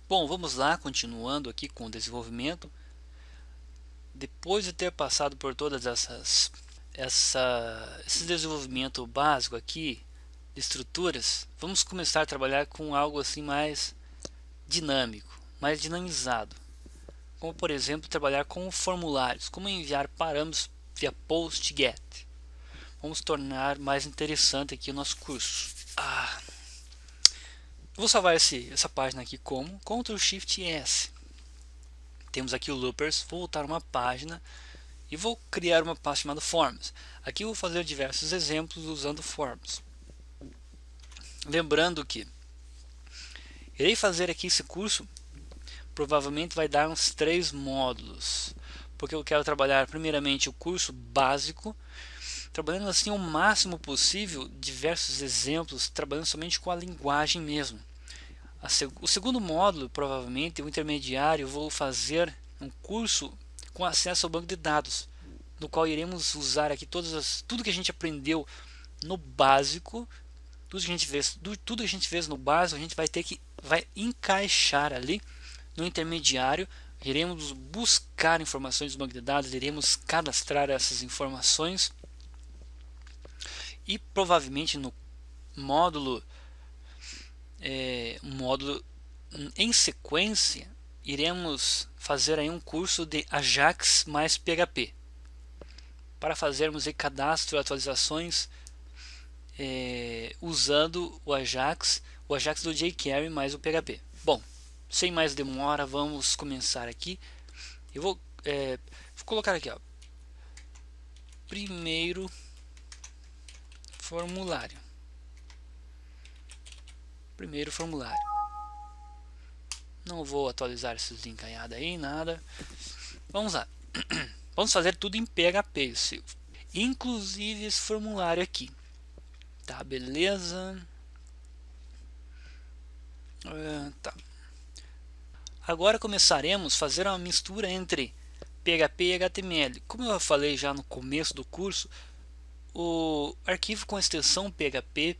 Bom, vamos lá, continuando aqui com o desenvolvimento. Depois de ter passado por todas esse desenvolvimento básico aqui de estruturas, vamos começar a trabalhar com algo assim mais dinâmico, mais dinamizado. Como por exemplo, trabalhar com formulários, como enviar parâmetros via PostGet. Vamos tornar mais interessante aqui o nosso curso. Vou salvar essa página aqui como Ctrl Shift S. Temos aqui o Loopers, vou voltar uma página e vou criar uma pasta chamada Forms. Aqui eu vou fazer diversos exemplos usando Forms. Lembrando que irei fazer aqui esse curso, provavelmente vai dar uns 3 módulos, porque eu quero trabalhar primeiramente o curso básico, trabalhando assim o máximo possível, diversos exemplos, trabalhando somente com a linguagem mesmo. O segundo módulo, provavelmente, o intermediário, eu vou fazer um curso com acesso ao banco de dados, no qual iremos usar aqui tudo que a gente aprendeu no básico, tudo que a gente fez no básico, a gente vai encaixar ali no intermediário. Iremos buscar informações do banco de dados, iremos cadastrar essas informações e provavelmente no módulo em sequência, iremos fazer aí um curso de Ajax mais PHP para fazermos aí cadastro e atualizações usando o Ajax do jQuery mais o PHP. Bom, sem mais demora, vamos começar aqui. Eu vou colocar aqui, ó, primeiro formulário. Não vou atualizar esses links aí, nada. Vamos lá. Vamos fazer tudo em PHP, inclusive esse formulário aqui. Tá, beleza. Tá. Agora começaremos a fazer uma mistura entre PHP e HTML. Como eu falei já no começo do curso, o arquivo com extensão PHP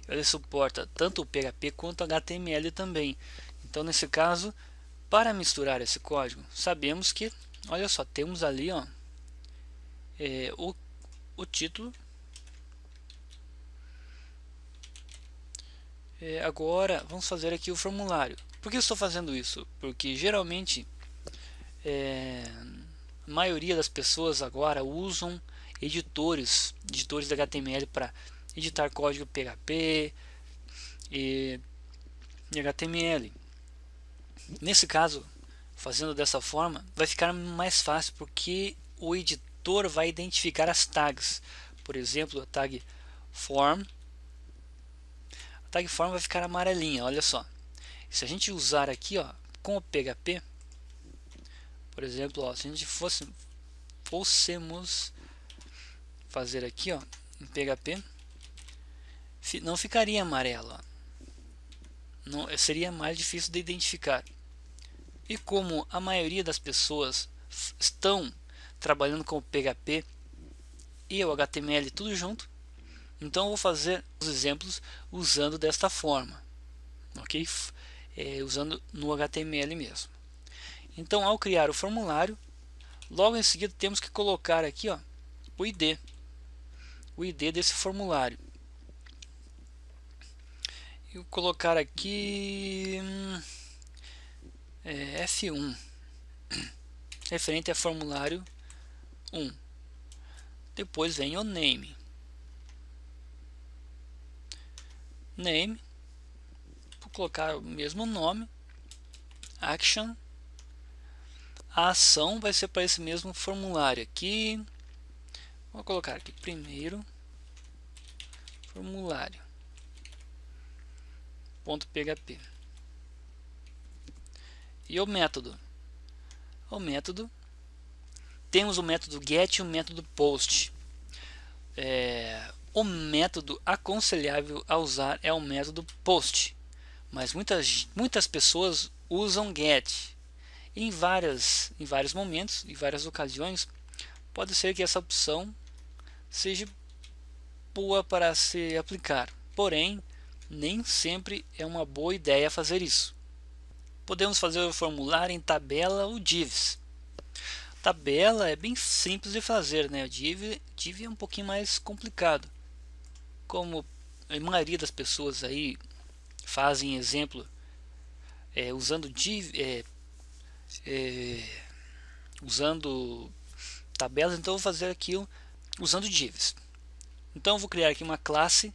ele suporta tanto o PHP quanto o HTML também. Então, nesse caso, para misturar esse código, sabemos que, olha só, temos ali ó, o título. Agora, vamos fazer aqui o formulário. Por que eu estou fazendo isso? Porque geralmente a maioria das pessoas agora usam editores de HTML para editar código PHP e HTML. Nesse caso, fazendo dessa forma, vai ficar mais fácil porque o editor vai identificar as tags. Por exemplo, a tag form. A tag form vai ficar amarelinha, olha só. Se a gente usar aqui, ó, com o PHP, por exemplo, ó, se a gente fôssemos fazer aqui, ó, em PHP, não ficaria amarelo, ó. Não, seria mais difícil de identificar. E como a maioria das pessoas estão trabalhando com o PHP e o HTML tudo junto, então eu vou fazer os exemplos usando desta forma, ok? Usando no HTML mesmo. Então, ao criar o formulário, logo em seguida temos que colocar aqui, ó, o ID desse formulário. Eu colocar aqui F1 referente a formulário 1. Depois vem o name. Vou colocar o mesmo nome. Action. A ação vai ser para esse mesmo formulário aqui. Vou colocar aqui primeiro formulário .php. E o método. Temos o método get e o método post. O método aconselhável a usar é o método post, mas muitas pessoas usam get. Em vários momentos, em várias ocasiões, pode ser que essa opção seja boa para se aplicar, porém nem sempre é uma boa ideia fazer isso. Podemos fazer o formulário em tabela ou divs. Tabela é bem simples de fazer, né? O div é um pouquinho mais complicado. Como a maioria das pessoas aí fazem exemplo usando div, usando tabelas, então eu vou fazer aqui usando divs. Então eu vou criar aqui uma classe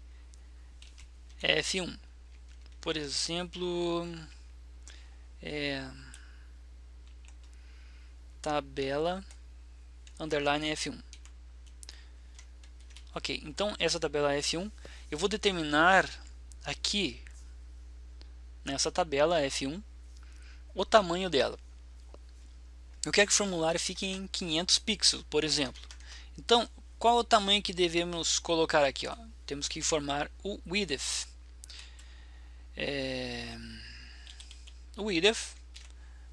F1, por exemplo, tabela underline F1. Ok, então essa tabela F1 eu vou determinar aqui nessa tabela F1 o tamanho dela. Eu quero que o formulário fique em 500 pixels, por exemplo. Então, qual é o tamanho que devemos colocar aqui? Ó? Temos que informar o width. O width,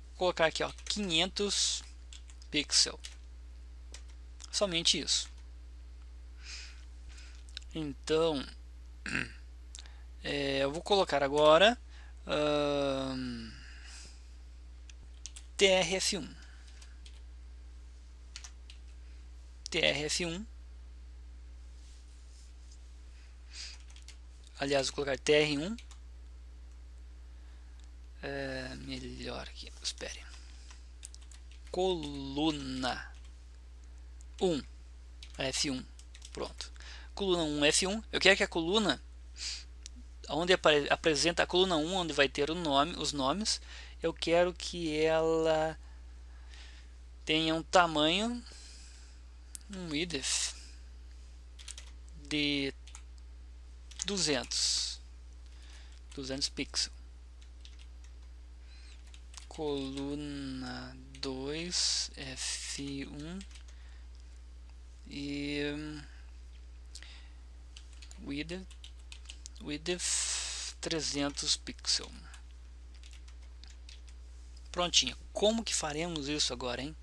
vou colocar aqui ó, 500 pixels. Somente isso. Então, eu vou colocar agora TRF1. TRF1. Aliás, vou colocar TR1. Melhor aqui, espere. Coluna 1 F1. Pronto. Coluna 1 F1. Eu quero que a coluna onde apresenta a coluna 1, onde vai ter os nomes, eu quero que ela tenha um tamanho, um width de 200 pixels. Coluna 2 F1 e width 300 pixels. Prontinho. Como que faremos isso agora, hein?